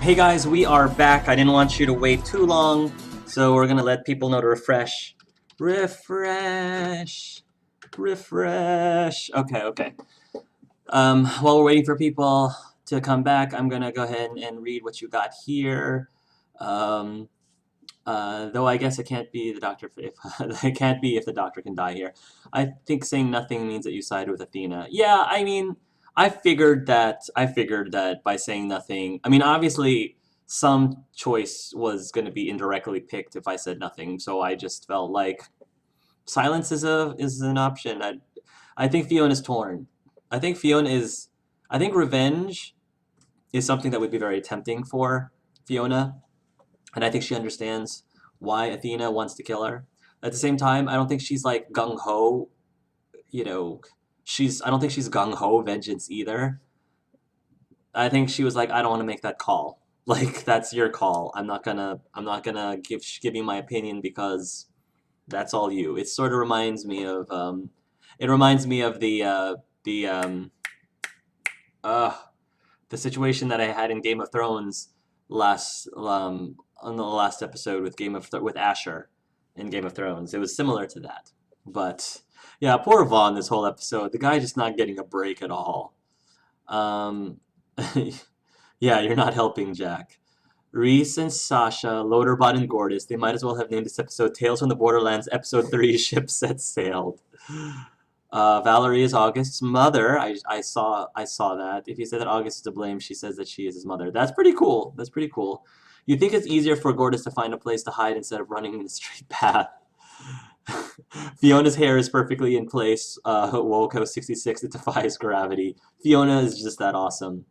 Hey guys, we are back. I didn't want you to wait too long, so we're gonna let people know to refresh. Refresh. Refresh. Okay. While we're waiting for people to come back, I'm gonna go ahead and read what you got here. Um, though I guess it can't be the doctor if it can't be if the doctor can die here. I think saying nothing means that you side with Athena. Yeah, I mean, I figured that. I figured that by saying nothing. I mean, obviously, some choice was going to be indirectly picked if I said nothing. So I just felt like silence is an option. I think Fiona is torn. I think Fiona is. I think revenge is something that would be very tempting for Fiona, and I think she understands why Athena wants to kill her. At the same time, I don't think she's like gung ho. You know, I don't think she's gung ho vengeance either. I think she was like, I don't want to make that call. Like that's your call. I'm not gonna give you my opinion because that's all you. It sort of reminds me of it reminds me of the uh the situation that I had in Game of Thrones last on the last episode with with Asher in Game of Thrones. It was similar to that. But yeah, poor Vaughn this whole episode. The guy just not getting a break at all. Um yeah, you're not helping, Jack. Reese and Sasha, Loaderbot and Gordis, they might as well have named this episode Tales from the Borderlands Episode 3 Ship Set Sailed. Valerie is August's mother. I saw that. If you say that August is to blame, she says that she is his mother. That's pretty cool. That's pretty cool. You think it's easier for Gordis to find a place to hide instead of running in the straight path. Fiona's hair is perfectly in place. Woko 66, it defies gravity. Fiona is just that awesome.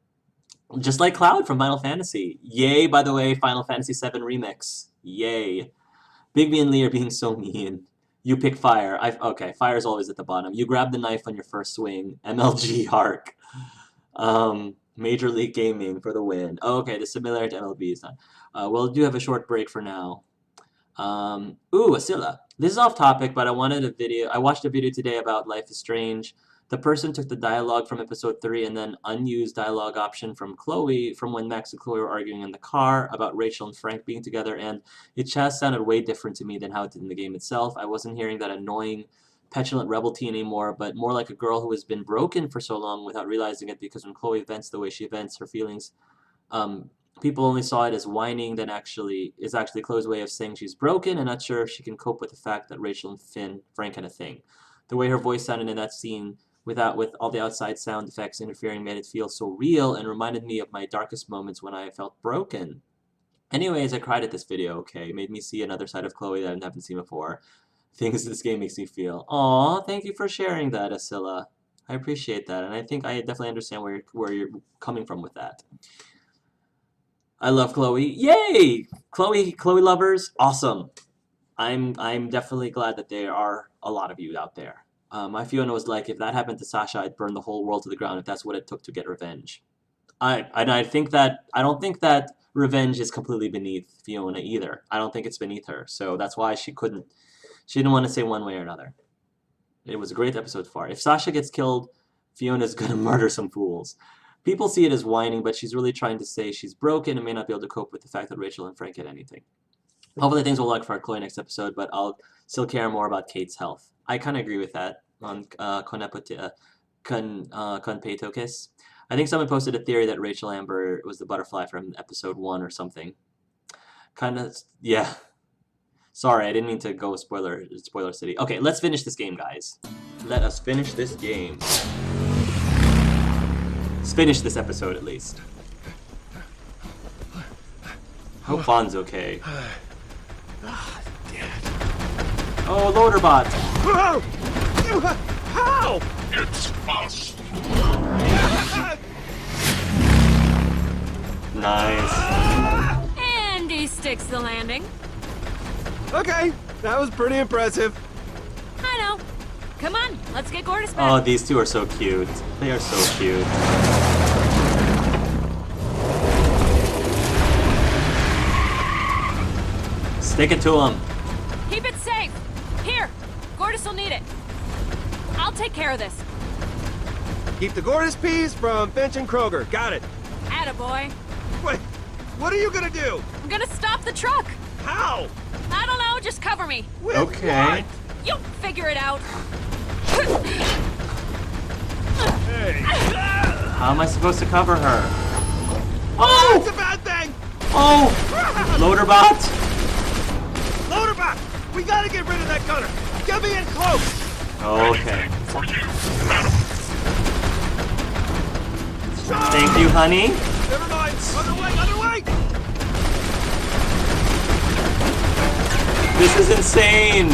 Just like Cloud from Final Fantasy. Yay, by the way, Final Fantasy VII Remix. Yay. Bigby and Lee are being so mean. You pick fire. Okay, fire's always at the bottom. You grab the knife on your first swing. MLG Hark. Major League Gaming for the win. Oh, okay, the similarity to MLB is not. We'll do have a short break for now. Ooh, Asila. This is off topic, but I watched a video today about Life is Strange. The person took the dialogue from episode 3 and then unused dialogue option from Chloe from when Max and Chloe were arguing in the car about Rachel and Frank being together, and it just sounded way different to me than how it did in the game itself. I wasn't hearing that annoying, petulant rebel teen anymore, but more like a girl who has been broken for so long without realizing it, because when Chloe vents the way she vents her feelings, people only saw it as whining, then is actually Chloe's way of saying she's broken and not sure if she can cope with the fact that Rachel and Frank had a thing. The way her voice sounded in that scene, with all the outside sound effects interfering, made it feel so real and reminded me of my darkest moments when I felt broken. Anyways, I cried at this video, okay? It made me see another side of Chloe that I haven't seen before. Things this game makes me feel. Aw, thank you for sharing that, Asila. I appreciate that, and I think I definitely understand where you're coming from with that. I love Chloe. Yay! Chloe lovers, awesome. I'm definitely glad that there are a lot of you out there. My Fiona was like, if that happened to Sasha, I'd burn the whole world to the ground if that's what it took to get revenge. I don't think that revenge is completely beneath Fiona either. I don't think it's beneath her. So that's why she didn't want to say one way or another. It was a great episode far. If Sasha gets killed, Fiona's gonna murder some fools. People see it as whining, but she's really trying to say she's broken and may not be able to cope with the fact that Rachel and Frank get anything. Hopefully things will look for Chloe next episode, but I'll still care more about Kate's health. I kind of agree with that on Konpetokis. I think someone posted a theory that Rachel Amber was the butterfly from episode 1 or something. Kind of, yeah. Sorry, I didn't mean to go spoiler city. Okay, let's finish this game, guys. Let us finish this game. Let's finish this episode, at least. Hope Vaughn's okay. Oh, Loaderbot! How? It's us. Nice. And he sticks the landing. Okay, that was pretty impressive. I know. Come on, let's get Gordis back. Oh, these two are so cute. They are so cute. Stick it to him. Keep it safe. Here, Gordis will need it. I'll take care of this. Keep the Gordis peas from Finch and Kroger. Got it. Attaboy. Wait, What are you gonna do? I'm gonna stop the truck. How? I don't know, just cover me. With Okay. You'll figure it out. what? Hey. How am I supposed to cover her? It's a Oh! bad thing! Oh! Loaderbot! Loaderbot! We gotta get rid of that gunner! Get me in close! Okay. For you, madam. Thank you, honey. Never mind! Other way! Other way! This is insane!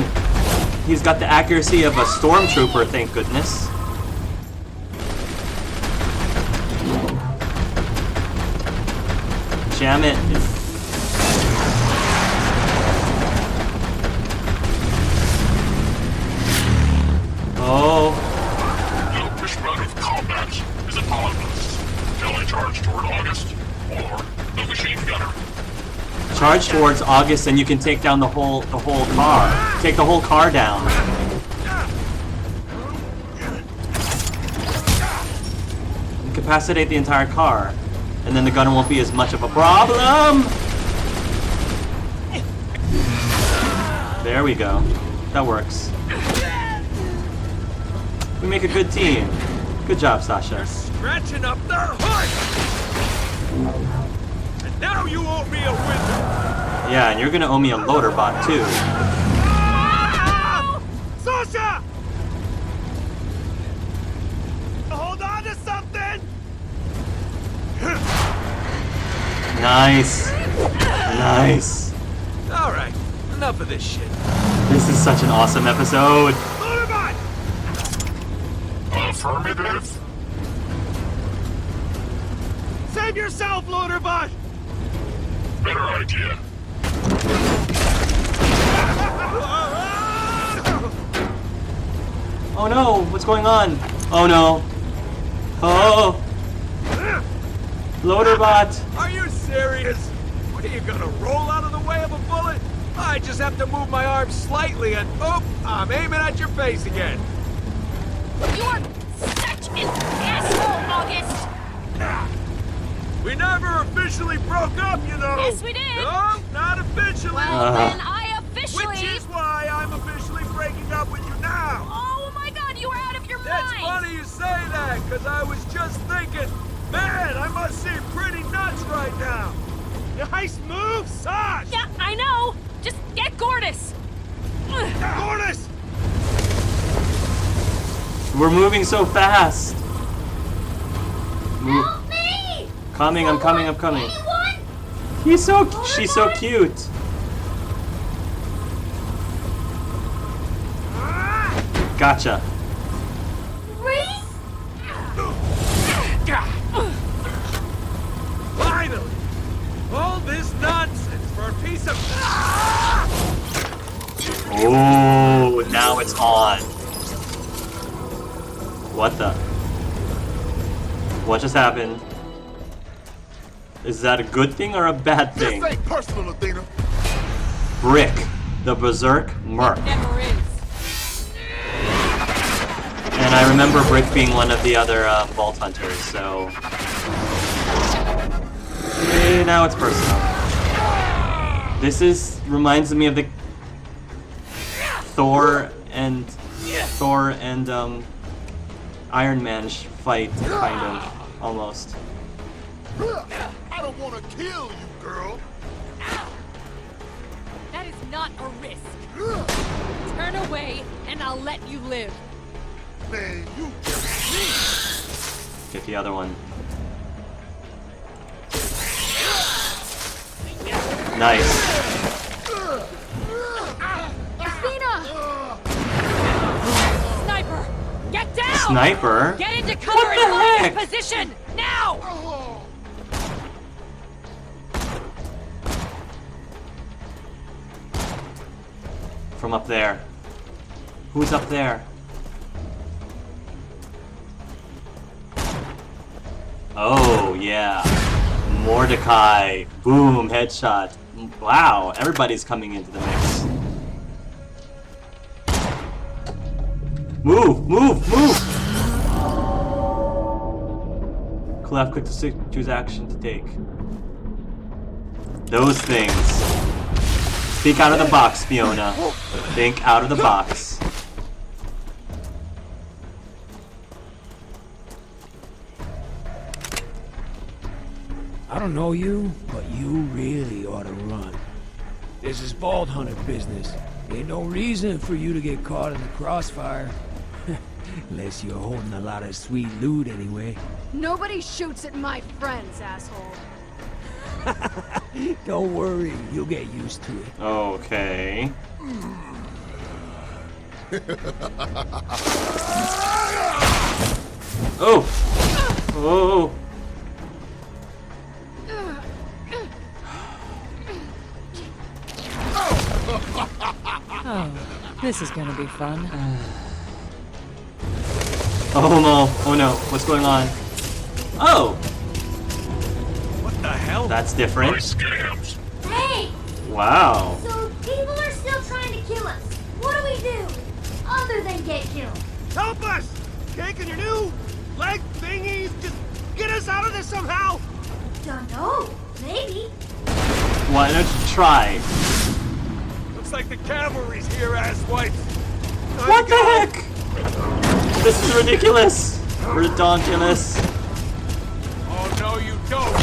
He's got the accuracy of a stormtrooper, thank goodness. Jam it. Oh. The official route of combat is upon us. Shall I charge toward August? Or the machine gunner? Charge towards August and you can take down the whole car. Take the whole car down. Incapacitate the entire car. And then the gunner won't be as much of a problem. There we go. That works. We make a good team. Good job, Sasha. Scratching up their heart! And now you owe me a wizard! Yeah, and you're gonna owe me a loader bot too. Ah! Sasha! Hold on to something! Nice. Nice. Alright, enough of this shit. This is such an awesome episode. Loaderbot! Affirmative. Save yourself, Loaderbot! Better idea. Oh no, what's going on? Oh no. Oh. Loaderbot. Are you serious? What are you gonna roll out of the way of a bullet? I just have to move my arm slightly and oh, I'm aiming at your face again. You are such an asshole, August. We never officially broke up, you know. Yes, we did. No, not officially. Well, then I officially... Which is why I'm officially breaking up with you now. Oh my god, you are out of your That's mind. funny you say that, because I was just thinking, man, I must seem pretty nuts right now. Nice move, Sash! Yeah, I know. Just get Gordis. Gordis! We're moving so fast. Move. Help me! Coming, I'm coming, I'm coming. Anyone? She's so cute. Gotcha. Reese? Finally! All this nonsense for a piece of... Oh, now it's on. What the? What just happened? Is that a good thing or a bad thing? This ain't personal, Athena. Brick, the Berserk Merc. Never is. And I remember Brick being one of the other Vault Hunters, so... now it's personal. This reminds me of the Thor and Iron Man fight, kind of, almost. I don't want to kill you, girl. That is not a risk. Turn away, and I'll let you live. Man, you Get the other one. Nice. Athena! Sniper! Get down! Sniper? Get into What cover the and line heck? position! Now! From up there. Who's up there? Oh, yeah. Mordecai. Boom, headshot. Wow, everybody's coming into the mix. Move, move, move! Left click to choose action to take. Those things. Think out of the box, Fiona. Think out of the box. I don't know you, but you really ought to run. This is Vault Hunter business. Ain't no reason for you to get caught in the crossfire. Unless you're holding a lot of sweet loot anyway. Nobody shoots at my friends, asshole. Don't worry, you'll get used to it. Okay. Oh! Oh! Oh, this is gonna be fun. Oh no! Oh no! What's going on? Oh! What the hell? That's different. Nice scams. Hey! Wow. So people are still trying to kill us. What do we do? Other than get killed. Help us! Taking your new leg thingies. Just get us out of this somehow. Don't know. Maybe. Why don't you try? Looks like the cavalry's here, asswipes. What the heck? This is ridiculous. Redonkulous. Oh no, you don't.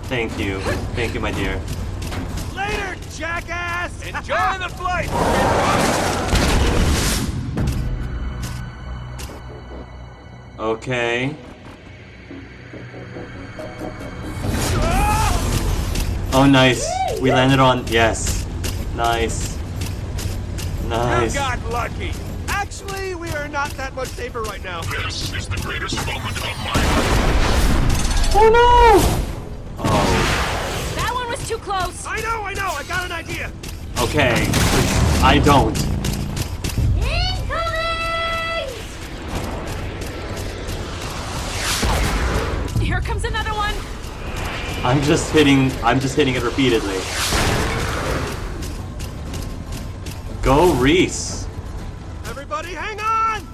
Thank you. Thank you, my dear. Later, jackass. Enjoy the flight. Okay. Oh, nice. We landed on... Yes. Nice. You Nice. got lucky. Actually, we are not that much safer right now. This is the greatest moment of my life. Oh, no! Oh. That one was too close. I know. I got an idea. Okay. I don't. Incoming! Here comes another one. I'm just hitting it repeatedly. Go, Reese. Everybody, hang on.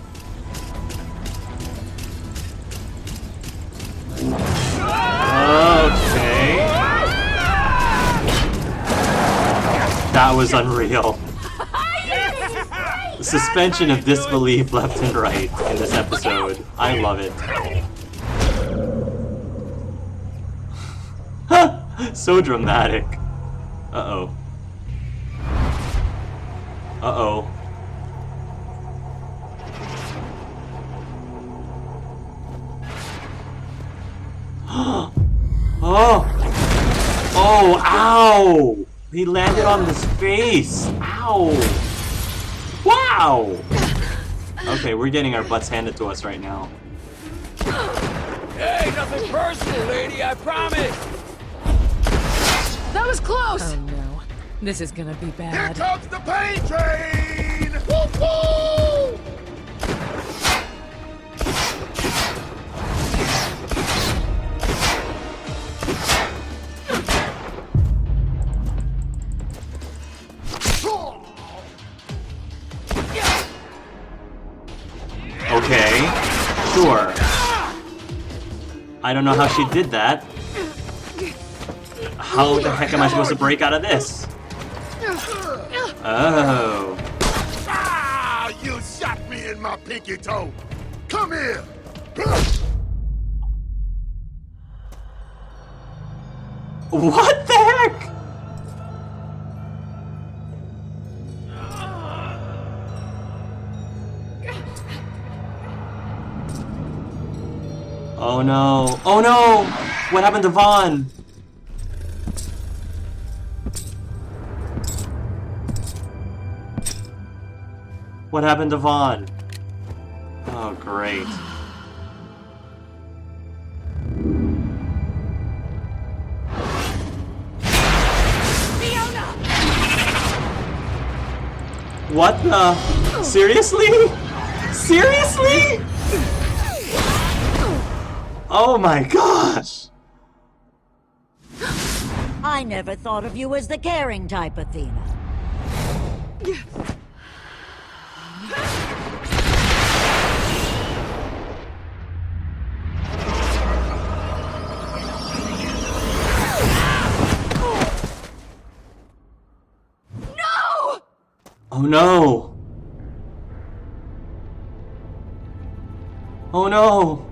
Okay. That was unreal. Suspension of disbelief left and right in this episode. I love it. So dramatic. Uh-oh. Uh-oh. Oh! Oh, ow! He landed on his face! Ow! Wow! Okay, we're getting our butts handed to us right now. Hey, nothing personal, lady, I promise! That was close! Oh no. This is gonna be Here bad. comes the pain train! Woo woo! Okay, sure. I don't know how she did that. How the heck am I supposed to break out of this? Oh. Ah! You shot me in my pinky toe! Come here! What the heck? Oh no. Oh no! What happened to Vaughn? What happened to Vaughn? Oh, great. What the? Seriously? Seriously? Oh my gosh! I never thought of you as the caring type, Athena. Oh no! Oh no!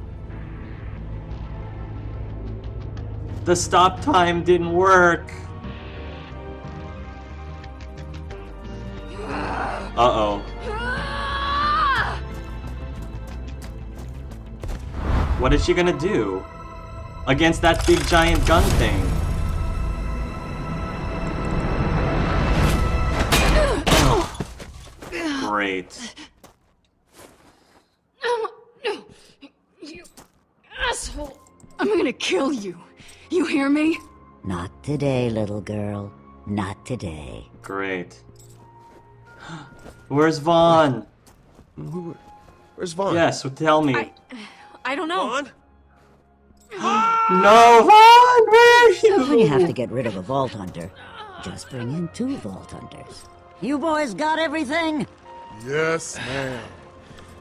The stop time didn't work. Uh-oh. What is she gonna do? Against that big giant gun thing? Great. No, you asshole! I'm gonna kill you. You hear me? Not today, little girl. Not today. Great. Where's Vaughn? Where's Vaughn? Yes, tell me. I don't know. Vaughn? No, Vaughn! Where are you? When you have to get rid of a Vault Hunter, just bring in 2 Vault Hunters. You boys got everything? Yes, ma'am.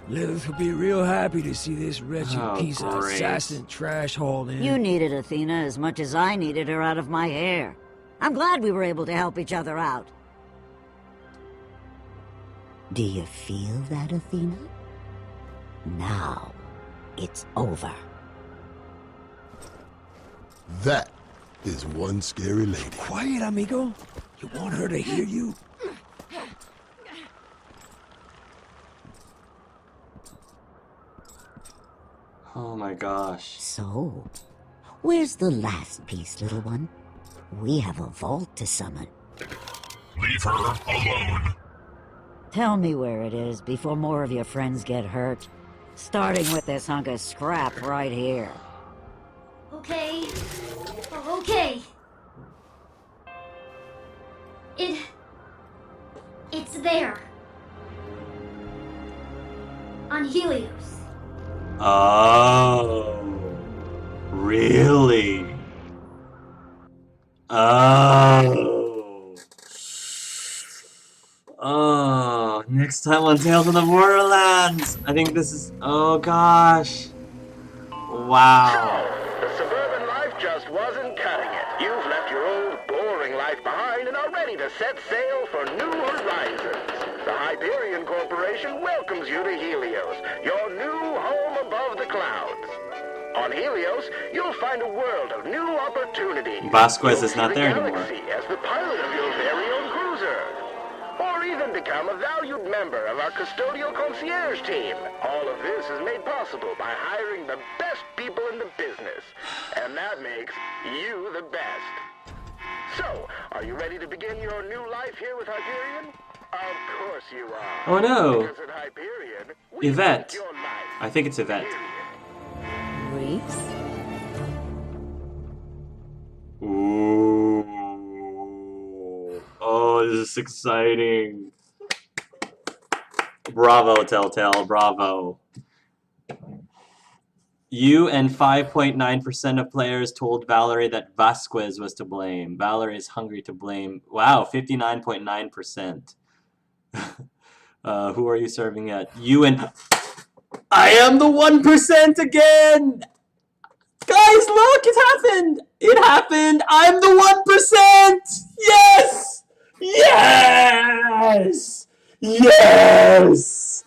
Lilith will be real happy to see this wretched Oh, piece of great. assassin trash hauled in. You needed Athena as much as I needed her out of my hair. I'm glad we were able to help each other out. Do you feel that, Athena? Now, it's over. That is one scary lady. Quiet, amigo. You want her to hear you? Oh my gosh. So, where's the last piece, little one? We have a vault to summon. Leave her alone. Tell me where it is before more of your friends get hurt. Starting with this hunk of scrap right here. Okay. Okay. It's there. On Helios. Oh. Really? Oh. Oh. Next time on Tales of the Borderlands. I think this is... Oh gosh. Wow. The suburban life just wasn't cutting it. You've left your old, boring life behind and are ready to set sail for new horizons. The Hyperion Corporation welcomes you to Helios, your new home above the clouds. On Helios, you'll find a world of new opportunities. Vasquez is not there anymore. As the pilot of your very own cruiser. Or even become a valued member of our custodial concierge team. All of this is made possible by hiring the best people in the business. And that makes you the best. So, are you ready to begin your new life here with Hyperion? Of course you are. Oh no. Because at Hyperion, we Yvette. make your life. I think it's Yvette. Reese? Ooh. Oh, this is exciting. Bravo, Telltale, bravo. You and 5.9% of players told Valerie that Vasquez was to blame. Valerie is hungry to blame. Wow, 59.9%. Who are you serving at? You and... I am the 1% again! Guys, look, it happened! It happened! I'm the 1%! Yes! Yes! Yes!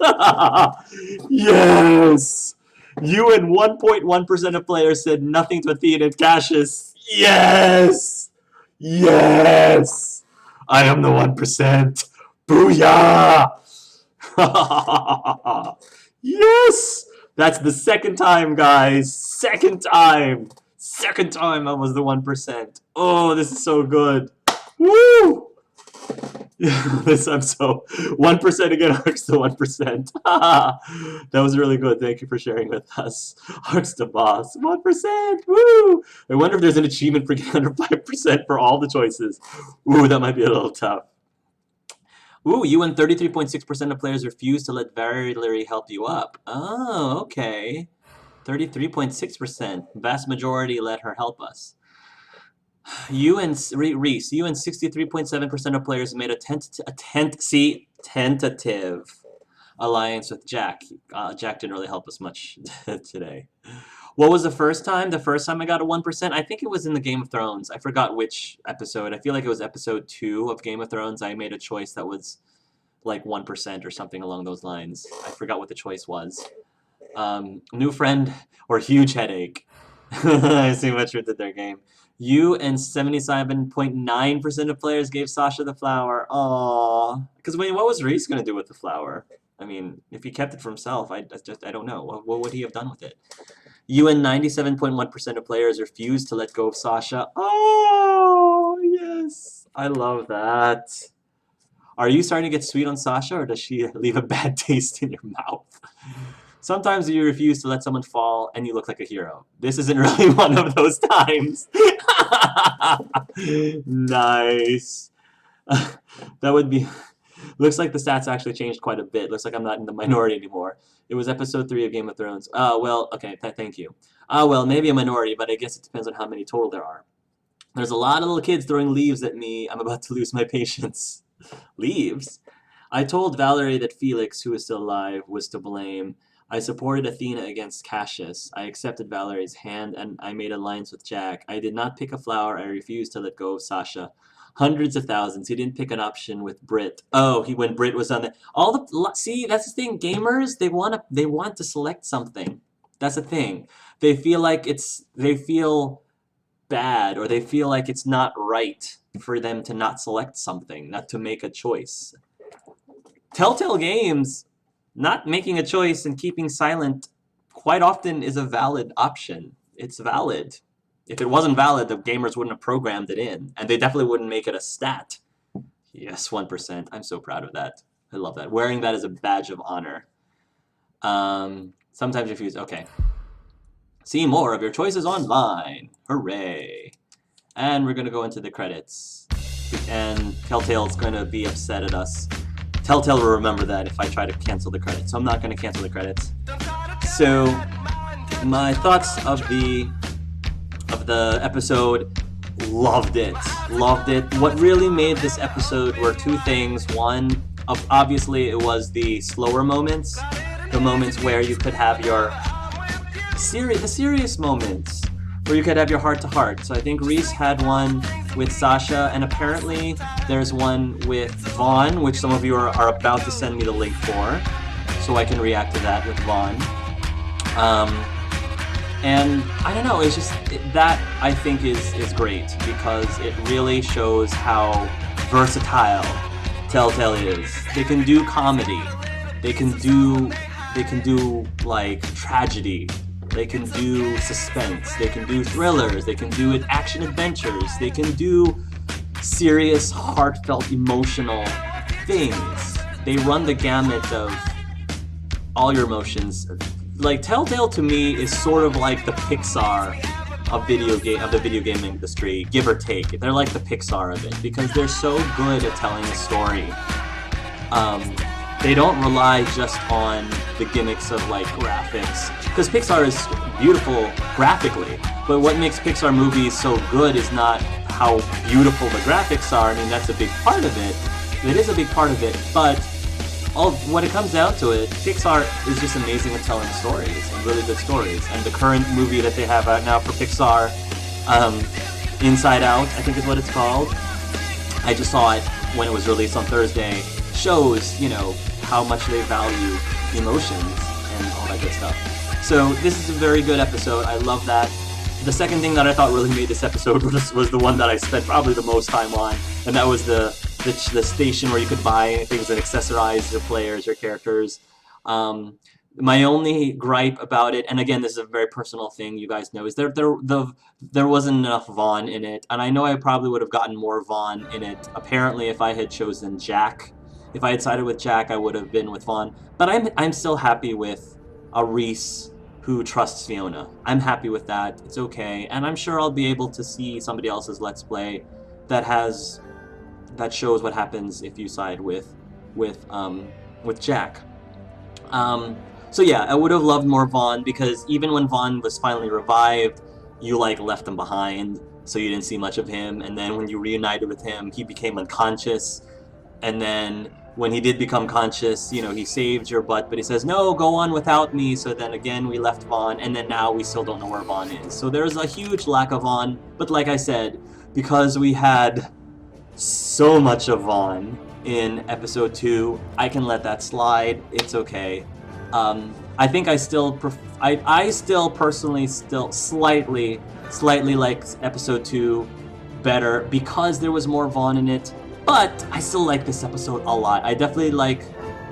Yes! You and 1.1% of players said nothing to Athena and Cassius. Yes! Yes! I am the 1%. Booyah! Yes! That's the second time, guys. Second time. Second time I was the 1%. Oh, this is so good. Woo! This I'm so 1% again arcs to 1%. That was really good. Thank you for sharing with us. Arcs to boss 1%. Woo! I wonder if there's an achievement for getting under 5% for all the choices. Ooh, that might be a little tough. Ooh, you and 33.6% of players refuse to let Valerie help you up. Oh, okay. 33.6%. Vast majority let her help us. You and Reese, you and 63.7% of players made a tentative alliance with Jack. Jack didn't really help us much today. What was the first time? The first time I got a 1%? I think it was in the Game of Thrones. I forgot which episode. I feel like it was episode 2 of Game of Thrones. I made a choice that was like 1% or something along those lines. I forgot what the choice was. New friend or huge headache. I see what you did there, game. You and 77.9% of players gave Sasha the flower. Aww. Because, I mean, what was Reese going to do with the flower? I mean, if he kept it for himself, I don't know. What would he have done with it? You and 97.1% of players refused to let go of Sasha. Oh, yes. I love that. Are you starting to get sweet on Sasha, or does she leave a bad taste in your mouth? Sometimes you refuse to let someone fall, and you look like a hero. This isn't really one of those times. Nice. That would be... Looks like the stats actually changed quite a bit. Looks like I'm not in the minority anymore. It was episode 3 of Game of Thrones. Oh, well, okay, thank you. Well, maybe a minority, but I guess it depends on how many total there are. There's a lot of little kids throwing leaves at me. I'm about to lose my patience. Leaves? I told Valerie that Felix, who is still alive, was to blame. I supported Athena against Cassius. I accepted Valerie's hand, and I made alliance with Jack. I did not pick a flower. I refused to let go of Sasha. Hundreds of thousands. He didn't pick an option with Brit. Oh, when Brit was on the... See, that's the thing. Gamers, they want to select something. That's the thing. They feel like they feel bad, or they feel like it's not right for them to not select something, not to make a choice. Telltale Games, not making a choice and keeping silent quite often is a valid option. It's valid. If it wasn't valid, the gamers wouldn't have programmed it in, and they definitely wouldn't make it a stat. Yes, 1%. I'm so proud of that. I love that. Wearing that is a badge of honor. Sometimes refuse. Okay. See more of your choices online. Hooray. And we're going to go into the credits. And Telltale's going to be upset at us. Telltale will remember that if I try to cancel the credits. So I'm not going to cancel the credits. So, my thoughts of the episode, loved it. Loved it. What really made this episode were two things. One, obviously it was the slower moments. The moments where you could have your the serious moments. Where you could have your heart-to-heart. So I think Reese had one with Sasha, and apparently there's one with Vaughn, which some of you are about to send me the link for, so I can react to that with Vaughn. And I don't know, it's just, that I think is great, because it really shows how versatile Telltale is. They can do comedy, they can do like tragedy, they can do suspense, they can do thrillers, they can do action adventures, they can do serious, heartfelt, emotional things. They run the gamut of all your emotions. Like, Telltale to me is sort of like the Pixar of the video game industry, give or take. They're like the Pixar of it, because they're so good at telling a story. They don't rely just on the gimmicks of like graphics, because Pixar is beautiful graphically, but what makes Pixar movies so good is not how beautiful the graphics are. I mean, that's a big part of it. It is a big part of it, but when it comes down to it, Pixar is just amazing at telling stories, and really good stories. And the current movie that they have out now for Pixar, Inside Out, I think is what it's called. I just saw it when it was released on Thursday. Shows, you know, how much they value emotions and all that good stuff. So this is a very good episode. I love that. The second thing that I thought really made this episode was the one that I spent probably the most time on, and that was the station where you could buy things and accessorize your players, your characters. My only gripe about it, and again, this is a very personal thing, you guys know, is there wasn't enough Vaughn in it, and I know I probably would have gotten more Vaughn in it. Apparently, if I had chosen Jack, if I had sided with Jack, I would have been with Vaughn. But I'm still happy with a Reese who trusts Fiona. I'm happy with that. It's okay, and I'm sure I'll be able to see somebody else's Let's Play that shows what happens if you side with Jack. So yeah, I would have loved more Vaughn, because even when Vaughn was finally revived, you like left him behind, so you didn't see much of him. And then when you reunited with him, he became unconscious. And then when he did become conscious, you know, he saved your butt, but he says, no, go on without me. So then again, we left Vaughn, and then now we still don't know where Vaughn is. So there's a huge lack of Vaughn. But like I said, because we had so much of Vaughn, in episode 2. I can let that slide. It's okay. I think I still I still personally still slightly like episode 2 better because there was more Vaughn in it, but I still like this episode a lot. I definitely like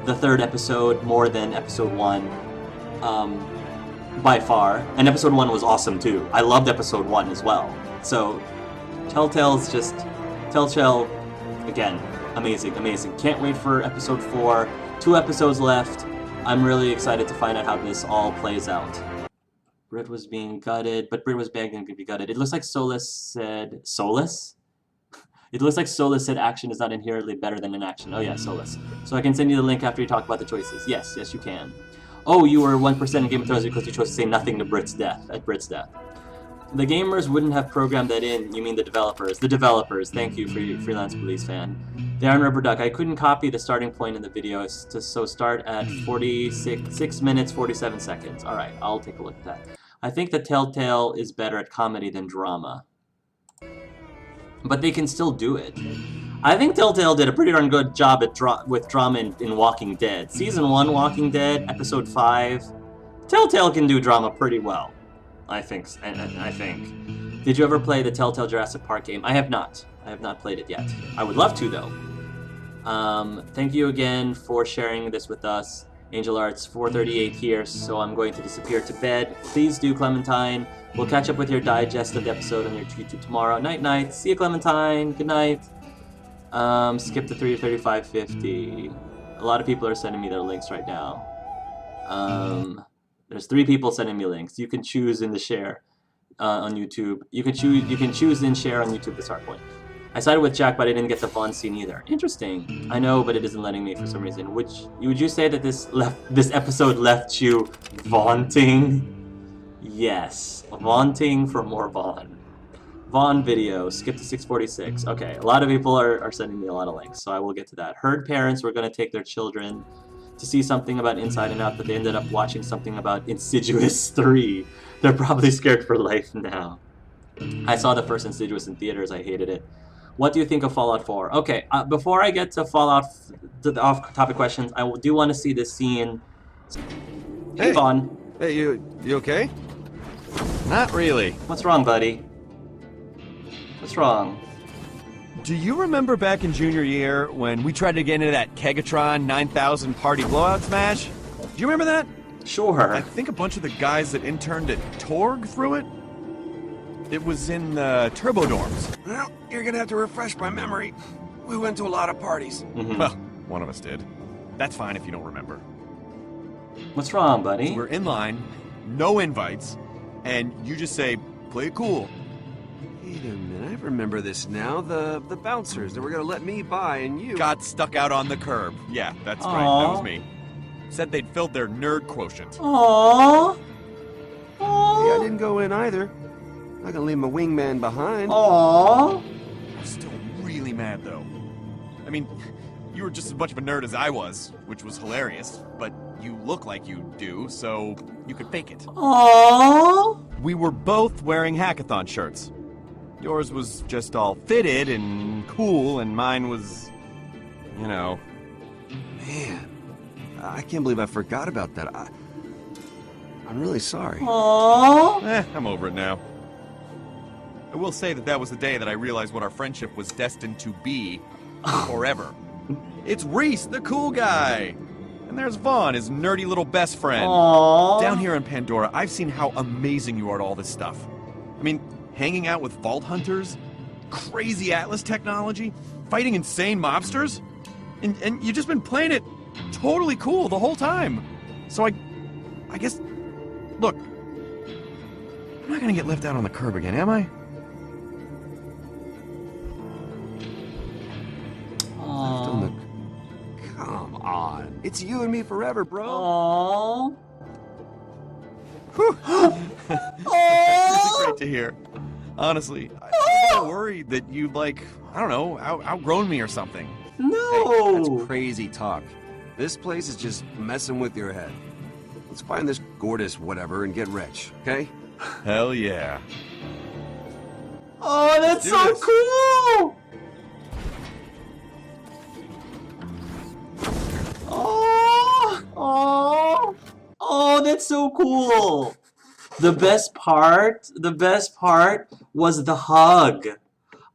the 3rd episode more than episode 1 by far, and episode 1 was awesome too. I loved episode 1 as well. So Telltale, again, amazing. Can't wait for episode 4. 2 episodes left. I'm really excited to find out how this all plays out. Britt was being gutted, but Britt was begging to be gutted. It looks like Solus said... Solus? It looks like Solus said action is not inherently better than inaction. Oh yeah, Solus. So I can send you the link after you talk about the choices. Yes, you can. Oh, you were 1% in Game of Thrones because you chose to say nothing to Britt's death. The gamers wouldn't have programmed that in. You mean the developers. The developers. Thank you for your freelance police fan. Darren Rubber Duck. I couldn't copy the starting point in the video, so start at 6 minutes, 47 seconds. Alright, I'll take a look at that. I think the Telltale is better at comedy than drama. But they can still do it. I think Telltale did a pretty darn good job at with drama in Walking Dead. Season 1 Walking Dead, Episode 5. Telltale can do drama pretty well. I think. Did you ever play the Telltale Jurassic Park game? I have not. I have not played it yet. I would love to, though. Thank you again for sharing this with us. Angel Arts 438 here, so I'm going to disappear to bed. Please do, Clementine. We'll catch up with your digest of the episode on your YouTube tomorrow. Night. See you, Clementine. Good night. Skip the 3:35:50. A lot of people are sending me their links right now. There's 3 people sending me links. You can choose in the share on YouTube. You can choose in share on YouTube the start point. I sided with Jack, but I didn't get the Vaughn scene either. Interesting. I know, but it isn't letting me for some reason. Would you say that this episode left you vaunting? Yes, vaunting for more Vaughn. Vaughn video, skip to 6:46. Okay, a lot of people are sending me a lot of links, so I will get to that. Heard parents were going to take their children to see something about Inside and Out, but they ended up watching something about Insidious 3. They're probably scared for life now. I saw the first Insidious in theaters. I hated it. What do you think of Fallout 4? Okay, before I get to Fallout, the off-topic questions, I do want to see this scene. Hey, Vaughn. Hey, you okay? Not really. What's wrong, buddy? What's wrong? Do you remember back in junior year when we tried to get into that Kegatron 9000 party blowout smash? Do you remember that? Sure. I think a bunch of the guys that interned at Torg threw it. It was in the Turbo Dorms. Well, you're gonna have to refresh my memory. We went to a lot of parties. Well, one of us did. That's fine if you don't remember. What's wrong, buddy? So we're in line, no invites, and you just say, play it cool. Wait a minute, I remember this now. The bouncers that were gonna let me by and you... Got stuck out on the curb. Yeah, that's Aww. right, that was me. Said they'd filled their nerd quotient. Aww. Yeah, I didn't go in either. Not gonna leave my wingman behind. Aww. I'm still really mad, though. I mean, you were just as much of a nerd as I was, which was hilarious, but you look like you do, so you could fake it. Aww. We were both wearing hackathon shirts. Yours was just all fitted and cool, and mine was, you know... Man, I can't believe I forgot about that. I'm really sorry. Aww. I'm over it now. I will say that was the day that I realized what our friendship was destined to be forever. It's Reese, the cool guy! And there's Vaughn, his nerdy little best friend. Aww. Down here in Pandora, I've seen how amazing you are at all this stuff. I mean, hanging out with vault hunters, crazy Atlas technology, fighting insane mobsters, and you've just been playing it totally cool the whole time. So I guess, look, I'm not gonna get left out on the curb again, am I? Come on. It's you and me forever, bro. Aww. That's really great to hear. Honestly, I'm worried that you've, I don't know, outgrown me or something. No! Hey, that's crazy talk. This place is just messing with your head. Let's find this Gortys whatever and get rich, okay? Hell yeah. Oh, that's so cool! it's so cool? The best part was the hug.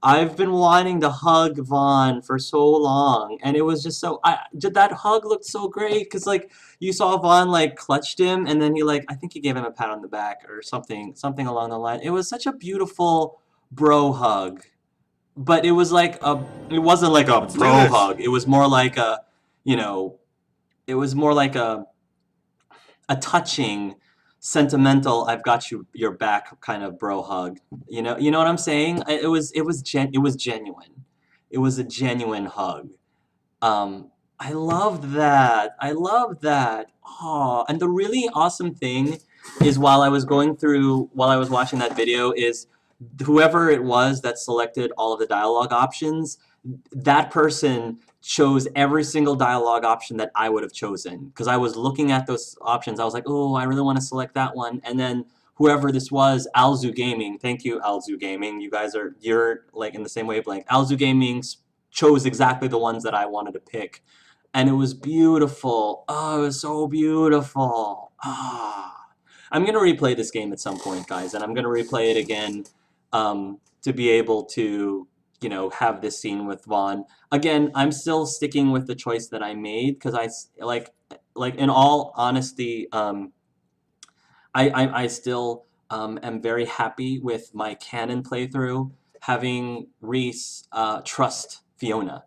I've been wanting to hug Vaughn for so long, and it was just so that hug looked so great because like you saw Vaughn like clutched him, and then he like I think he gave him a pat on the back or something along the line. It was such a beautiful bro hug, but it wasn't like a bro hug. It was more like a, you know, it was more like a touching, sentimental, I've got your back kind of bro hug. You know what I'm saying? It was genuine. It was a genuine hug. I loved that. I loved that. Oh, and the really awesome thing is while I was watching that video is whoever it was that selected all of the dialogue options, that person chose every single dialogue option that I would have chosen. Because I was looking at those options, I was like, oh, I really want to select that one. And then whoever this was, Alzu Gaming, thank you, Alzu Gaming. You're like in the same wavelength. Alzu Gaming chose exactly the ones that I wanted to pick. And it was beautiful. Oh, it was so beautiful. Ah. I'm going to replay this game at some point, guys. And I'm going to replay it again to be able to, you know, have this scene with Vaughn. Again, I'm still sticking with the choice that I made because I like in all honesty, I still am very happy with my canon playthrough having Reese trust Fiona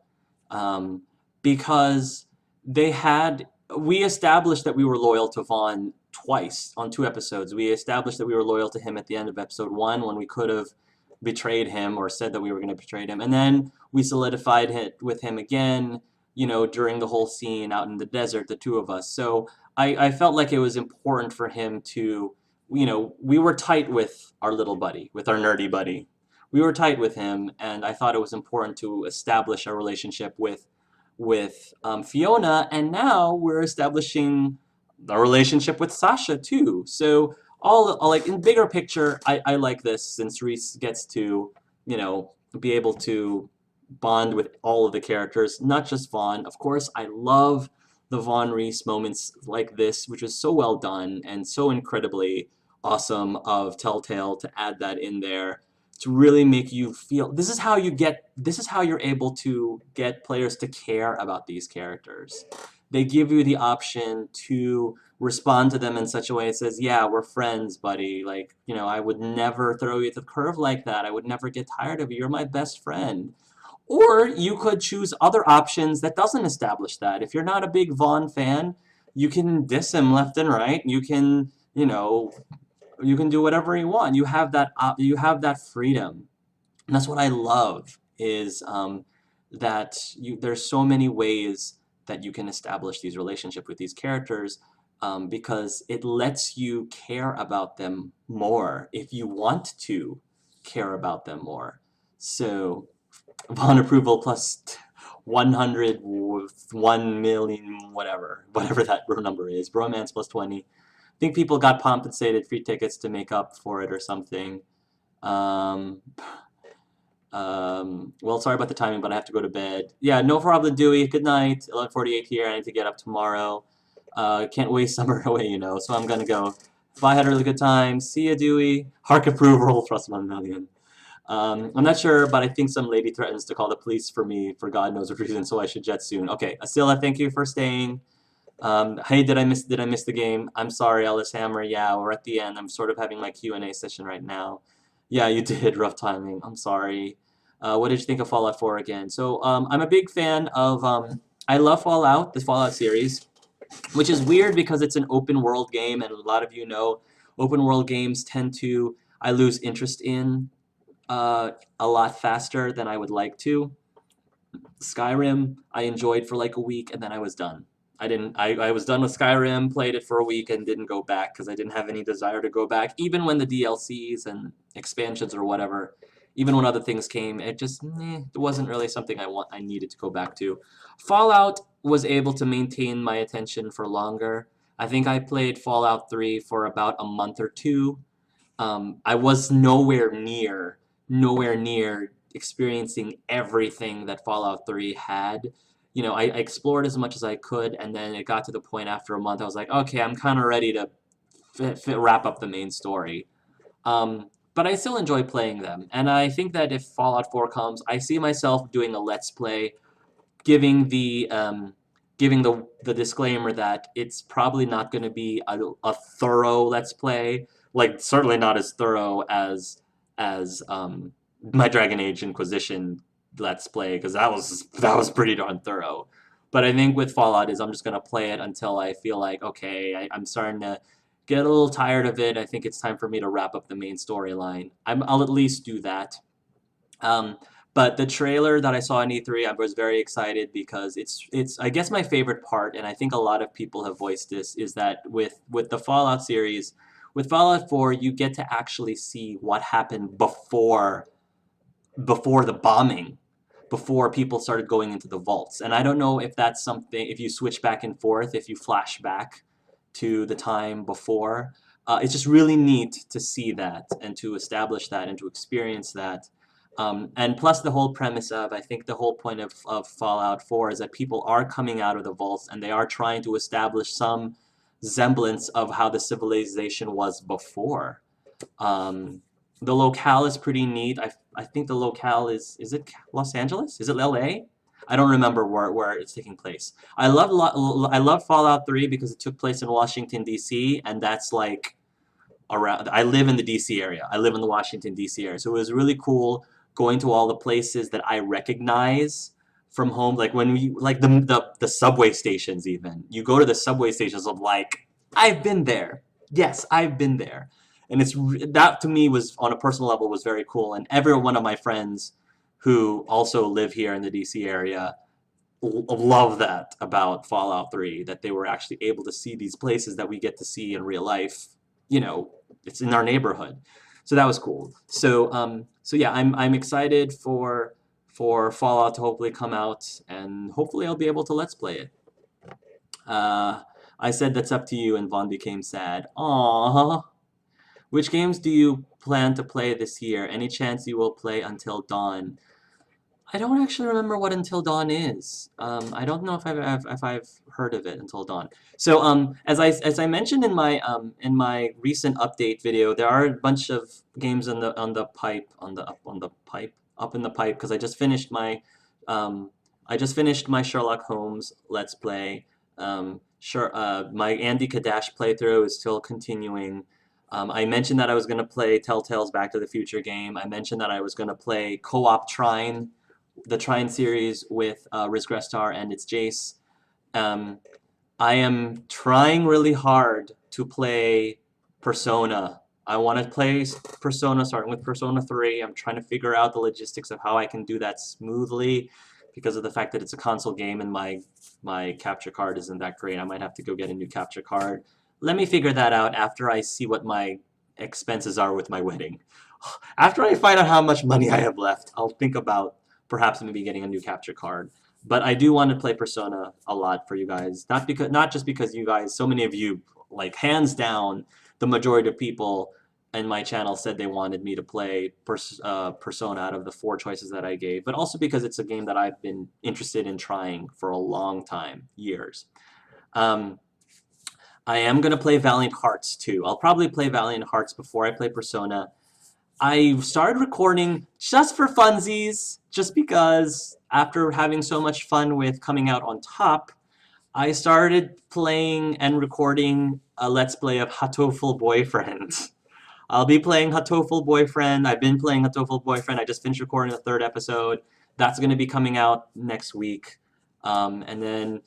because we established that we were loyal to Vaughn twice on 2 episodes. We established that we were loyal to him at the end of episode 1 when we could have betrayed him or said that we were going to betray him. And then we solidified it with him again, you know, during the whole scene out in the desert, the 2 of us. So I felt like it was important for him to, you know, we were tight with our little buddy, with our nerdy buddy. We were tight with him, and I thought it was important to establish a relationship with Fiona, and now we're establishing a relationship with Sasha too. So all like in bigger picture, I like this since Reese gets to, you know, be able to bond with all of the characters, not just Vaughn. Of course, I love the Vaughn Reese moments like this, which is so well done and so incredibly awesome of Telltale to add that in there to really make you feel this is how you're able to get players to care about these characters. They give you the option to respond to them in such a way it says, yeah, we're friends, buddy. Like, you know, I would never throw you the curve like that. I would never get tired of you. You're my best friend. Or you could choose other options that doesn't establish that. If you're not a big Vaughn fan, you can diss him left and right. You can, you know, you can do whatever you want. You have that freedom. And that's what I love is there's so many ways that you can establish these relationships with these characters because it lets you care about them more if you want to care about them more. So Vaughn approval plus 100, 1 million, whatever that number is. Bromance plus 20. I think people got compensated free tickets to make up for it or something. Well, sorry about the timing, but I have to go to bed. Yeah, no problem, Dewey. Good night. 11:48 here. I need to get up tomorrow. Can't waste summer away, you know, so I'm gonna go. Bye, had a really good time. See ya, Dewey. Hark approval, trust 1 million. I'm not sure, but I think some lady threatens to call the police for me for God knows what reason, so I should jet soon. Okay, Asila, thank you for staying. Hey, did I miss the game? I'm sorry, Ellis Hammer. Yeah, we're at the end. I'm sort of having my Q&A session right now. Yeah, you did. Rough timing. I'm sorry. What did you think of Fallout 4 again? So, I'm a big fan of, I love Fallout, the Fallout series, which is weird because it's an open world game, and a lot of you know open world games tend to, I lose interest in a lot faster than I would like to. Skyrim, I enjoyed for like a week, and then I was done. I was done with Skyrim, played it for a week, and didn't go back because I didn't have any desire to go back. Even when the DLCs and expansions or whatever, even when other things came, it just, it wasn't really something I needed to go back to. Fallout was able to maintain my attention for longer. I think I played Fallout 3 for about a month or 2. I was nowhere near experiencing everything that Fallout 3 had. You know, I explored as much as I could, and then it got to the point after a month I was like, okay, I'm kind of ready to wrap up the main story. But I still enjoy playing them, and I think that if Fallout 4 comes, I see myself doing a Let's Play, giving the disclaimer that it's probably not going to be a thorough Let's Play, like certainly not as thorough as my Dragon Age Inquisition Let's Play, because that was pretty darn thorough. But I think with Fallout is I'm just going to play it until I feel like, okay, I'm starting to get a little tired of it. I think it's time for me to wrap up the main storyline. I'll at least do that. But the trailer that I saw in E3, I was very excited because it's I guess my favorite part, and I think a lot of people have voiced this, is that with the Fallout series, with Fallout 4, you get to actually see what happened before the bombing, before people started going into the vaults. And I don't know if that's something, if you switch back and forth, if you flash back to the time before. It's just really neat to see that and to establish that and to experience that. And plus the whole premise of, I think the whole point of Fallout 4 is that people are coming out of the vaults and they are trying to establish some semblance of how the civilization was before. The locale is pretty neat. I think the locale is it Los Angeles? Is it LA? I don't remember where it's taking place. I love Fallout 3 because it took place in Washington, D.C., and that's like around, I live in the D.C. area. I live in the Washington, D.C. area. So it was really cool going to all the places that I recognize from home, like when we, like the subway stations even. You go to the subway stations of like, I've been there. Yes, I've been there. And that to me was, on a personal level, was very cool. And every one of my friends who also live here in the DC area love that about Fallout 3, that they were actually able to see these places that we get to see in real life. You know, it's in our neighborhood. So that was cool. So yeah, I'm excited for Fallout to hopefully come out, and hopefully I'll be able to Let's Play it. I said that's up to you, and Vaughn became sad. Aww. Which games do you plan to play this year? Any chance you will play Until Dawn? I don't actually remember what Until Dawn is. I don't know if I've heard of it, Until Dawn. So as I mentioned in my recent update video, there are a bunch of games up in the pipe, because I just finished my Sherlock Holmes Let's Play. My Andy Kadash playthrough is still continuing. I mentioned that I was going to play Telltale's Back to the Future game. I mentioned that I was going to play co-op Trine, the Trine series with Riz Grestar and its Jace. I am trying really hard to play Persona. I want to play Persona, starting with Persona 3. I'm trying to figure out the logistics of how I can do that smoothly because of the fact that it's a console game and my capture card isn't that great. I might have to go get a new capture card. Let me figure that out after I see what my expenses are with my wedding. After I find out how much money I have left, I'll think about perhaps maybe getting a new capture card. But I do want to play Persona a lot for you guys. Not just because you guys, so many of you, like hands down, the majority of people in my channel said they wanted me to play Persona out of the 4 choices that I gave, but also because it's a game that I've been interested in trying for a long time, years. I am going to play Valiant Hearts too. I'll probably play Valiant Hearts before I play Persona. I started recording just for funsies, just because after having so much fun with coming out on top, I started playing and recording a Let's Play of Hatoful Boyfriend. I'll be playing Hatoful Boyfriend. I've been playing Hatoful Boyfriend. I just finished recording the 3rd episode. That's going to be coming out next week. And then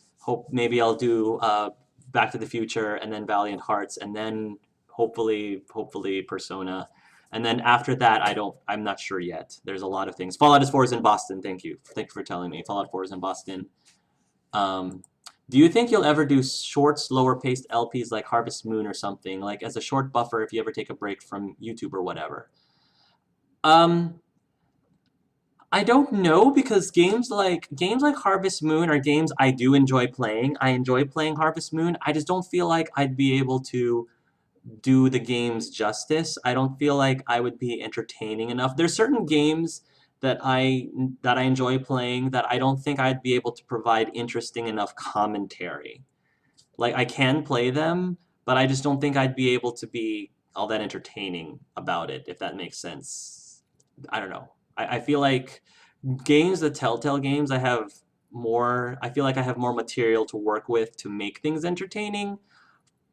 maybe I'll do Back to the Future, and then Valiant Hearts, and then hopefully Persona. And then after that, I'm not sure yet. There's a lot of things. Fallout 4 is in Boston. Thank you for telling me. Fallout 4 is in Boston. Do you think you'll ever do short, slower-paced LPs like Harvest Moon or something, like as a short buffer if you ever take a break from YouTube or whatever? I don't know, because games like Harvest Moon are games I do enjoy playing. I enjoy playing Harvest Moon. I just don't feel like I'd be able to do the games justice. I don't feel like I would be entertaining enough. There's certain games that I enjoy playing that I don't think I'd be able to provide interesting enough commentary. Like, I can play them, but I just don't think I'd be able to be all that entertaining about it, if that makes sense. I don't know. I feel like games, the Telltale games, I feel like I have more material to work with to make things entertaining.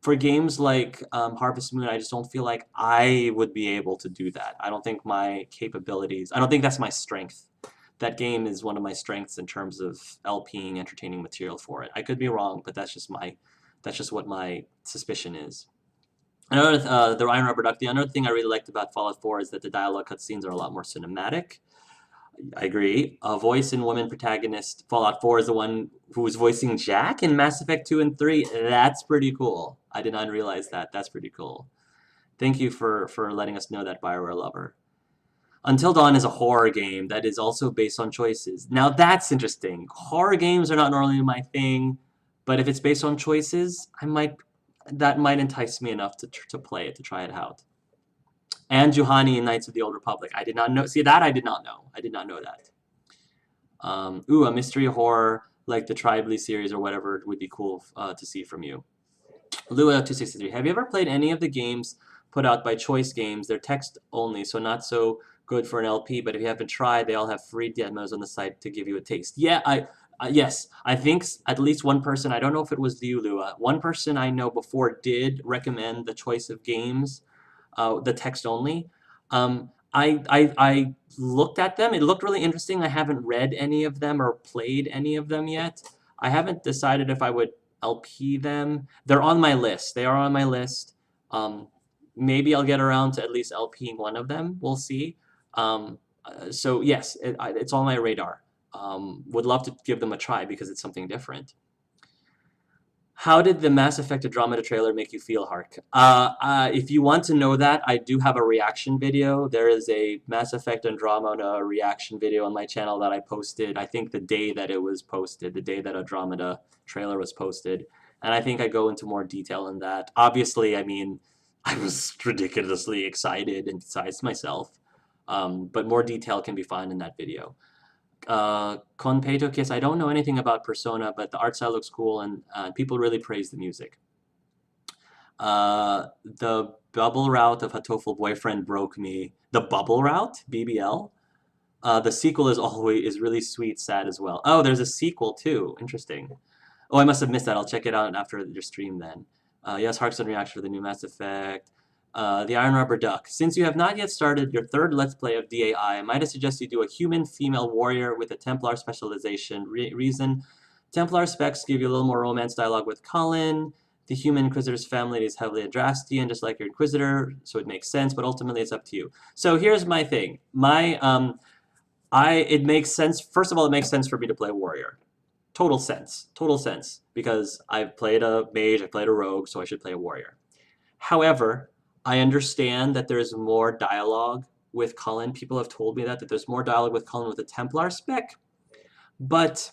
For games like Harvest Moon, I just don't feel like I would be able to do that. I don't think my capabilities, I don't think that's my strength. That game is one of my strengths in terms of LPing entertaining material for it. I could be wrong, but that's just what my suspicion is. Another, the Iron Rubber Duck. The other thing I really liked about Fallout 4 is that the dialogue cutscenes are a lot more cinematic. I agree. A voice and woman protagonist. Fallout 4 is the one who was voicing Jack in Mass Effect 2 and 3. That's pretty cool. I did not realize that. That's pretty cool. Thank you for letting us know that, Bioware lover. Until Dawn is a horror game that is also based on choices. Now that's interesting. Horror games are not normally my thing, but if it's based on choices, that might entice me enough to play it, to try it out. And Juhani in Knights of the Old Republic. I did not know. See, that I did not know. I did not know that. A mystery horror like the Tribally series or whatever would be cool to see from you. Lua263. Have you ever played any of the games put out by Choice Games? They're text only, so not so good for an LP, but if you haven't tried, they all have free demos on the site to give you a taste. Yeah, yes, I think at least one person, I don't know if it was you, Lua, one person I know before did recommend the Choice of Games, the text only. I looked at them. It looked really interesting. I haven't read any of them or played any of them yet. I haven't decided if I would LP them. They're on my list. They are on my list. Maybe I'll get around to at least LPing one of them. We'll see. So yes, it's on my radar. Would love to give them a try because it's something different. How did the Mass Effect Andromeda trailer make you feel, Hark? If you want to know that, I do have a reaction video. There is a Mass Effect Andromeda reaction video on my channel that I posted, I think the day that it was posted, the day that Andromeda trailer was posted. And I think I go into more detail in that. Obviously, I mean, I was ridiculously excited and besides myself. But more detail can be found in that video. Conpeito Kiss, I don't know anything about Persona, but the art style looks cool and people really praise the music. The bubble route of Hatoful Boyfriend broke me. The bubble route? BBL? The sequel is really sweet, sad as well. Oh, there's a sequel too. Interesting. Oh, I must have missed that. I'll check it out after your stream then. Yes, Harkson reaction to the new Mass Effect. The Iron Rubber Duck. Since you have not yet started your third Let's Play of DAI, might I suggest you do a human female warrior with a Templar specialization. Reason, Templar specs give you a little more romance dialogue with Cullen. The human Inquisitor's family is heavily Adrastian, just like your Inquisitor, so it makes sense, but ultimately it's up to you. So here's my thing. It makes sense. First of all, it makes sense for me to play a warrior. Total sense, because I've played a mage, I played a rogue, so I should play a warrior. However, I understand that there's more dialogue with Cullen. People have told me that there's more dialogue with Cullen with the Templar spec, but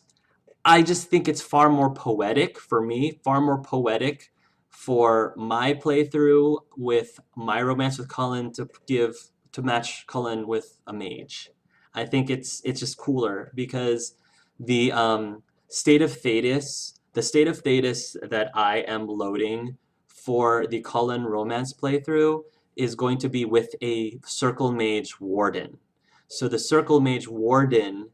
I just think it's far more poetic for me, far more poetic for my playthrough with my romance with Cullen to match Cullen with a mage. I think it's just cooler because the state of Thetis that I am loading for the Cullen romance playthrough is going to be with a Circle Mage Warden. So the Circle Mage Warden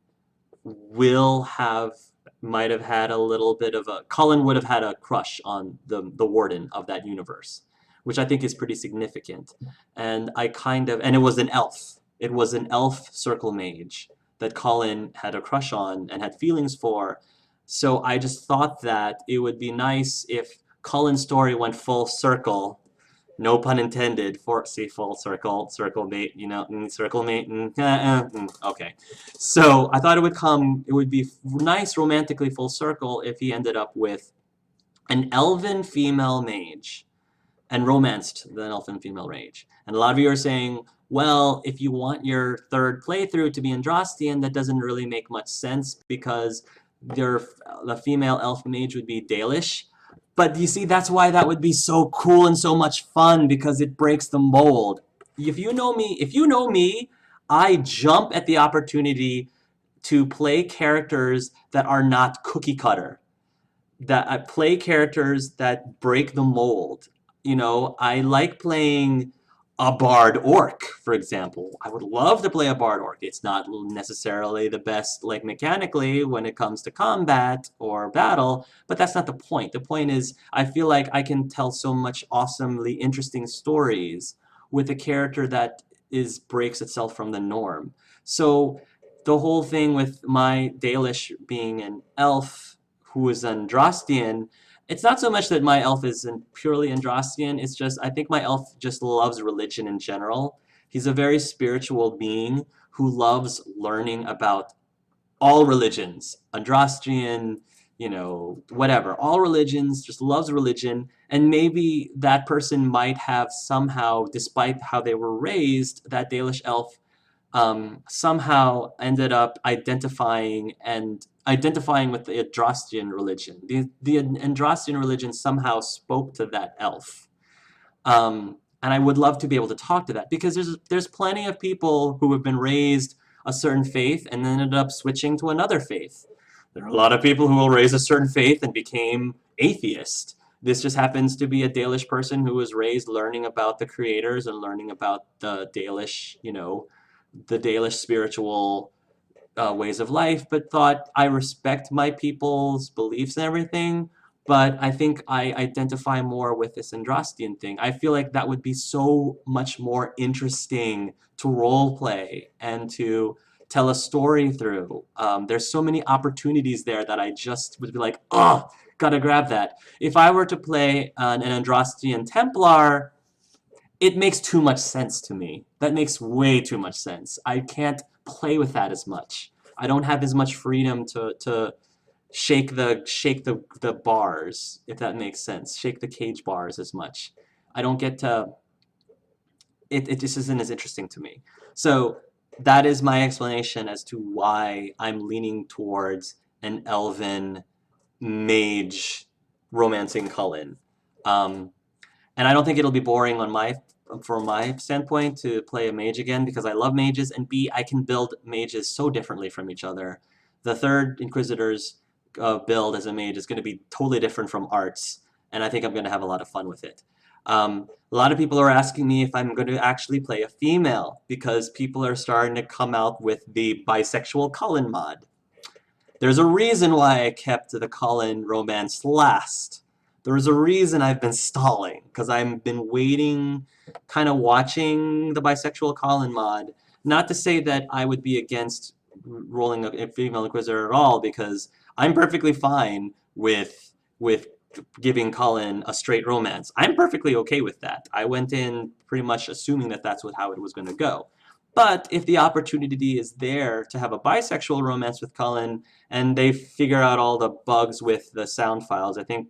might have had a little bit of Cullen would have had a crush on the Warden of that universe, which I think is pretty significant. And and it was an elf. It was an elf Circle Mage that Cullen had a crush on and had feelings for. So I just thought that it would be nice if Cullen's story went full circle, no pun intended, full circle mate, circle mate, okay. So I thought it would be nice romantically full circle if he ended up with an elven female mage and romanced the elven female mage. And a lot of you are saying, well, if you want your third playthrough to be Andrastian, that doesn't really make much sense because the female elf mage would be Dalish. But you see, that's why that would be so cool and so much fun, because it breaks the mold. If you know me, I jump at the opportunity to play characters that are not cookie cutter. That I play characters that break the mold. You know, I like playing a bard orc, for example. I would love to play a bard orc. It's not necessarily the best, like, mechanically when it comes to combat or battle, but that's not the point. The point is, I feel like I can tell so much awesomely interesting stories with a character that breaks itself from the norm. So the whole thing with my Dalish being an elf who is Andrastian, it's not so much that my elf is purely Andrastian, it's just, I think my elf just loves religion in general. He's a very spiritual being who loves learning about all religions. Andrastian, you know, whatever. All religions, just loves religion. And maybe that person might have somehow, despite how they were raised, that Dalish elf somehow ended up identifying with the Andrastian religion. The Andrastian religion somehow spoke to that elf. And I would love to be able to talk to that, because there's plenty of people who have been raised a certain faith and then ended up switching to another faith. There are a lot of people who will raise a certain faith and became atheist. This just happens to be a Dalish person who was raised learning about the creators and learning about the Dalish, you know, the Dalish spiritual ways of life, but thought, I respect my people's beliefs and everything, but I think I identify more with this Andrastian thing. I feel like that would be so much more interesting to role play and to tell a story through. There's so many opportunities there that I just would be like, oh, gotta grab that. If I were to play an Andrastian Templar, it makes too much sense to me. That makes way too much sense. I can't play with that as much. I don't have as much freedom to shake the bars, if that makes sense. Shake the cage bars as much. I don't get to... It just isn't as interesting to me. So that is my explanation as to why I'm leaning towards an elven mage romancing Cullen. And I don't think it'll be boring from my standpoint to play a mage again, because I love mages, and B, I can build mages so differently from each other. The third Inquisitor's build as a mage is going to be totally different from Art's, and I think I'm going to have a lot of fun with it. A lot of people are asking me if I'm going to actually play a female, because people are starting to come out with the bisexual Cullen mod. There's a reason why I kept the Cullen romance last. There's a reason I've been stalling, because I've been waiting, kind of watching the bisexual Cullen mod. Not to say that I would be against rolling a female Inquisitor at all, because I'm perfectly fine with giving Cullen a straight romance. I'm perfectly okay with that. I went in pretty much assuming that that's how it was going to go. But if the opportunity is there to have a bisexual romance with Cullen, and they figure out all the bugs with the sound files, I think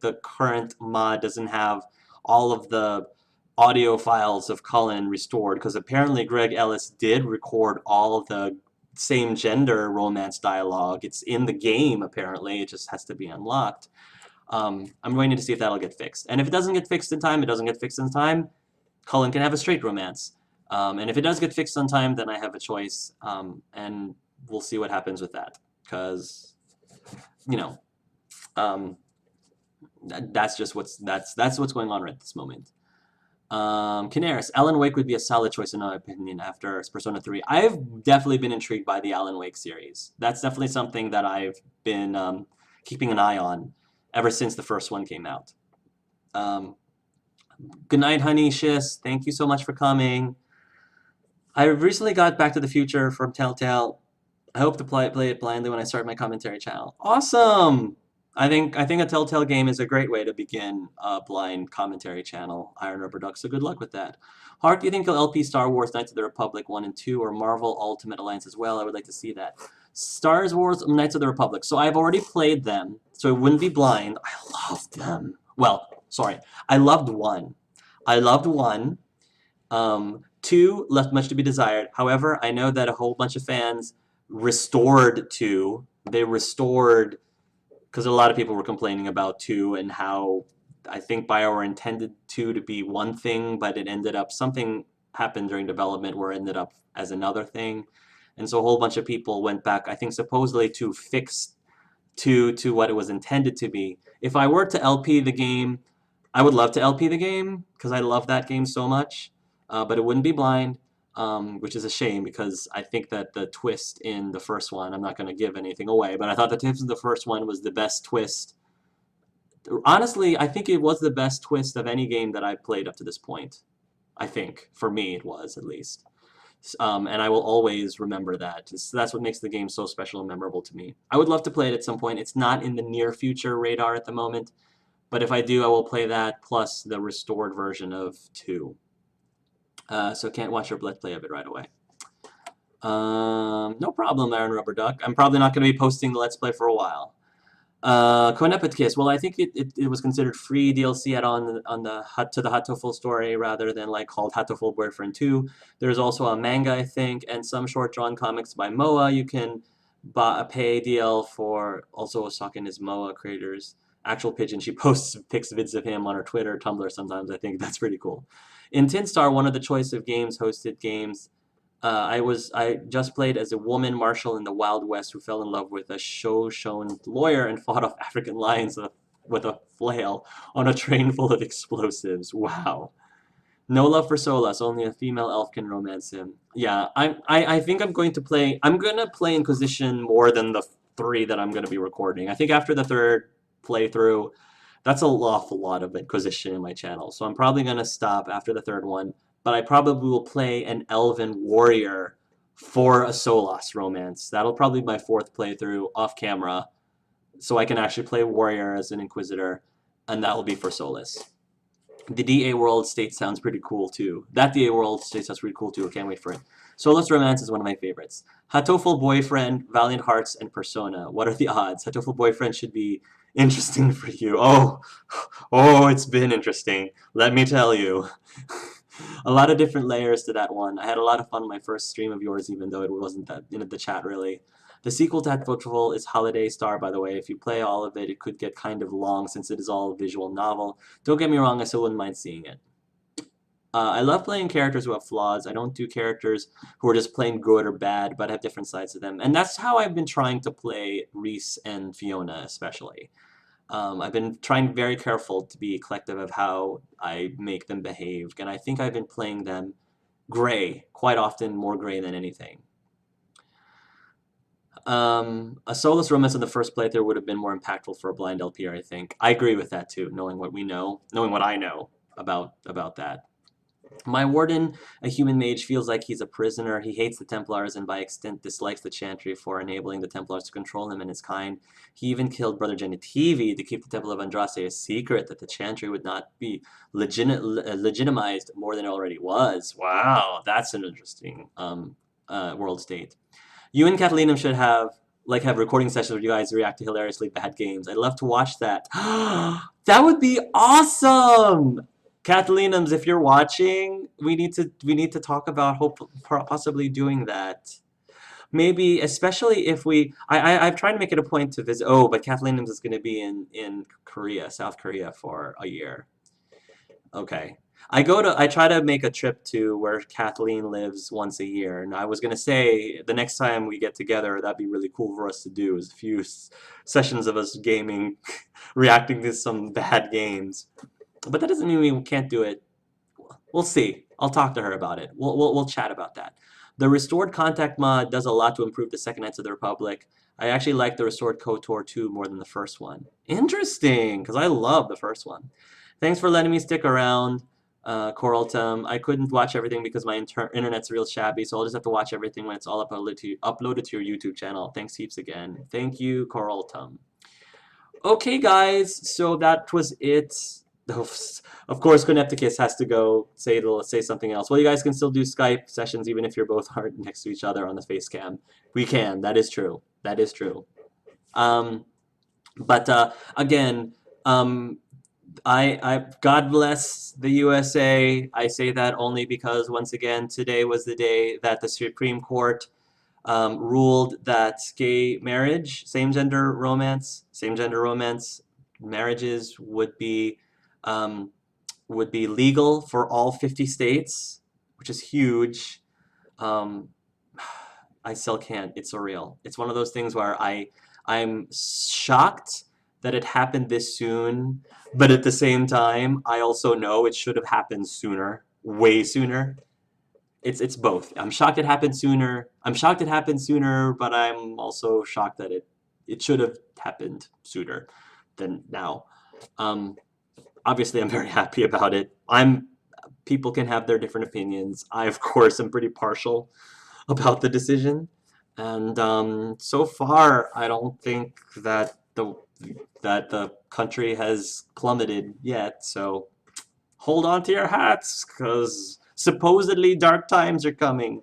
the current mod doesn't have all of the audio files of Cullen restored, because apparently Greg Ellis did record all of the same gender romance dialogue. It's in the game, apparently. It just has to be unlocked. I'm waiting to see if that'll get fixed. And if it doesn't get fixed in time, it doesn't get fixed in time. Cullen can have a straight romance. And if it does get fixed on time, then I have a choice, and we'll see what happens with that. Because, you know, that's what's going on right at this moment. Canaris, Alan Wake would be a solid choice in my opinion after Persona 3. I've definitely been intrigued by the Alan Wake series. That's definitely something that I've been keeping an eye on ever since the first one came out. Good night, honey, Shiz. Thank you so much for coming. I recently got Back to the Future from Telltale. I hope to play it blindly when I start my commentary channel. Awesome! I think a Telltale game is a great way to begin a blind commentary channel. Iron Rubber Duck, so good luck with that. Hark, do you think you'll LP Star Wars Knights of the Republic 1 and 2 or Marvel Ultimate Alliance as well? I would like to see that. Star Wars Knights of the Republic. So I've already played them, so it wouldn't be blind. I loved them. Well, sorry. I loved 1. I loved 1. 2 left much to be desired. However, I know that a whole bunch of fans restored 2. They restored, because a lot of people were complaining about 2 and how I think BioWare intended 2 to be one thing, but it ended up, something happened during development where it ended up as another thing. And so a whole bunch of people went back, I think supposedly to fix 2 to what it was intended to be. If I were to LP the game, I would love to LP the game because I love that game so much, but it wouldn't be blind, which is a shame because I think that the twist in the first one, I'm not going to give anything away, but I thought the twist in the first one was the best twist. Honestly, I think it was the best twist of any game that I've played up to this point. I think, for me, it was at least. And I will always remember that. That's what makes the game so special and memorable to me. I would love to play it at some point. It's not in the near future radar at the moment, but if I do, I will play that plus the restored version of 2. So can't watch your Let's Play of it right away. No problem, Iron Rubber Duck. I'm probably not going to be posting the Let's Play for a while. Konepet well, I think it was considered free DLC add-on to the Hatoful story rather than like called Hatoful Boyfriend 2. There's also a manga, I think, and some short-drawn comics by Moa. You can pay DL for. Also, Osaka and his Moa creators. Actual Pigeon, she posts pics vids of him on her Twitter, Tumblr sometimes. I think that's pretty cool. In Tin Star, one of the choice of games hosted games. I just played as a woman marshal in the Wild West who fell in love with a show-shown lawyer and fought off African lions with a flail on a train full of explosives. Wow. No love for Solas, only a female elf can romance him. Yeah, I think I'm going to play Inquisition more than the 3 that I'm going to be recording. I think after the 3rd playthrough, that's an awful lot of Inquisition in my channel, so I'm probably going to stop after the 3rd one. But I probably will play an Elven Warrior for a Solas romance. That'll probably be my 4th playthrough off camera, so I can actually play Warrior as an Inquisitor, and that will be for Solas. The DA World State sounds pretty cool too. That DA World State sounds pretty cool too. I can't wait for it. Solas Romance is one of my favorites. Hatoful Boyfriend, Valiant Hearts, and Persona. What are the odds? Hatoful Boyfriend should be interesting for you. Oh, it's been interesting. Let me tell you. A lot of different layers to that one. I had a lot of fun in my first stream of yours, even though it wasn't that in the chat really. The sequel to Hatoful is Holiday Star, by the way. If you play all of it, it could get kind of long since it is all a visual novel. Don't get me wrong, I still wouldn't mind seeing it. I love playing characters who have flaws. I don't do characters who are just plain good or bad, but have different sides to them. And that's how I've been trying to play Reese and Fiona, especially. I've been trying very careful to be collective of how I make them behave, and I think I've been playing them gray, quite often more gray than anything. A Solas romance in the first playthrough would have been more impactful for a blind LPR, I think. I agree with that too, knowing what I know about that. My warden, a human mage, feels like he's a prisoner. He hates the Templars and by extent dislikes the Chantry for enabling the Templars to control him and his kind. He even killed Brother Genitivi to keep the Temple of Andraste a secret that the Chantry would not be legitimized more than it already was. Wow, that's an interesting world state. You and Catalina should have recording sessions where you guys react to hilariously bad games. I'd love to watch that. That would be awesome! Catalinums, if you're watching, we need to talk about possibly doing that. Maybe, especially if I've tried to make it a point to visit. Oh, but Catalinums is going to be in Korea, South Korea, for a year. Okay, I try to make a trip to where Kathleen lives once a year, and I was going to say the next time we get together, that'd be really cool for us to do is a few sessions of us gaming, reacting to some bad games. But that doesn't mean we can't do it. We'll see. I'll talk to her about it. We'll chat about that. The Restored Contact mod does a lot to improve the second Knights of the Republic. I actually like the Restored KOTOR 2 more than the first one. Interesting, because I love the first one. Thanks for letting me stick around, Coraltum. I couldn't watch everything because my internet's real shabby, so I'll just have to watch everything when it's all uploaded to your YouTube channel. Thanks heaps again. Thank you, Coraltum. Okay, guys, so that was it. Of course, Connecticus has to go say something else. Well, you guys can still do Skype sessions even if you're both hard next to each other on the face cam. We can. That is true. That is true. Again, I God bless the USA. I say that only because once again today was the day that the Supreme Court ruled that gay marriage, same-gender romance marriages would be legal for all 50 states, which is huge. I still can't. It's surreal. It's one of those things where I'm shocked that it happened this soon, but at the same time, I also know it should have happened sooner, way sooner. It's both. I'm shocked it happened sooner. I'm shocked it happened sooner, but I'm also shocked that it should have happened sooner than now. Obviously, I'm very happy about it. People can have their different opinions. I, of course, am pretty partial about the decision, and so far, I don't think that the country has plummeted yet. So hold on to your hats, because supposedly dark times are coming.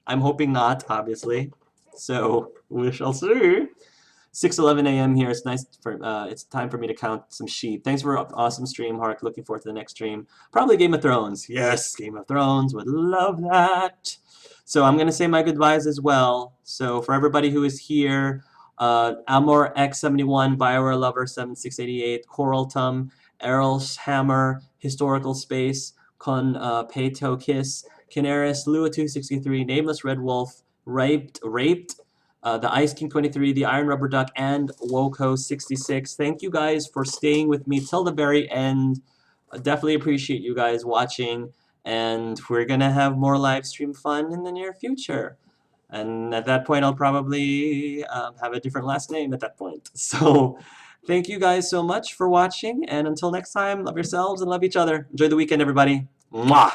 I'm hoping not, obviously. So we shall see. 6:11 a.m. here. It's nice for it's time for me to count some sheep. Thanks for an awesome stream, Hark. Looking forward to the next stream. Probably Game of Thrones. Yes, Game of Thrones. Would love that. So I'm gonna say my goodbyes as well. So for everybody who is here, Almor X71, Bioware Lover 7688, Coraltum, Errol's Hammer, Historical Space, Con Peto Kiss, Canaris, Lua263, Nameless Red Wolf, Raped, the Ice King 23, the Iron Rubber Duck, and Woko 66. Thank you guys for staying with me till the very end. I definitely appreciate you guys watching, and we're gonna have more live stream fun in the near future. And at that point, I'll probably have a different last name at that point. So thank you guys so much for watching, and until next time, love yourselves and love each other. Enjoy the weekend, everybody. Mwah!